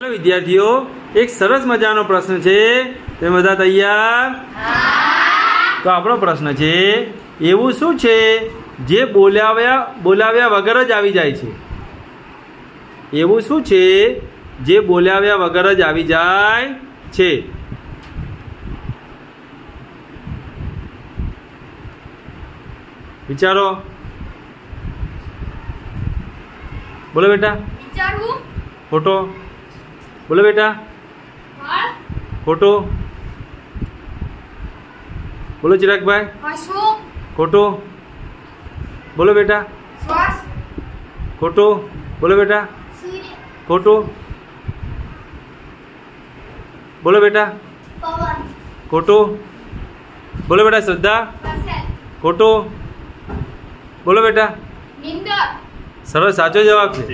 વિદ્યાર્થીઓ એક સરસ મજાનો પ્રશ્ન છે, તમે બધા તૈયાર? તો આપણો પ્રશ્ન છે, એવું શું છે જે બોલાવ્યા વગર જ આવી જાય છે? એવું શું છે જે બોલાવ્યા વગર જ આવી જાય છે? વિચારો, બોલો બેટા. ફોટો બોલો બેટા. ફોટો બોલો ચિરાગભાઈ. ખોટો બોલો બેટા. ખોટો બોલો બેટા. ખોટો બોલો બેટા. ખોટો બોલો બેટા. શ્રદ્ધા. ખોટો બોલો બેટા. સરસ, સાચો જવાબ છે.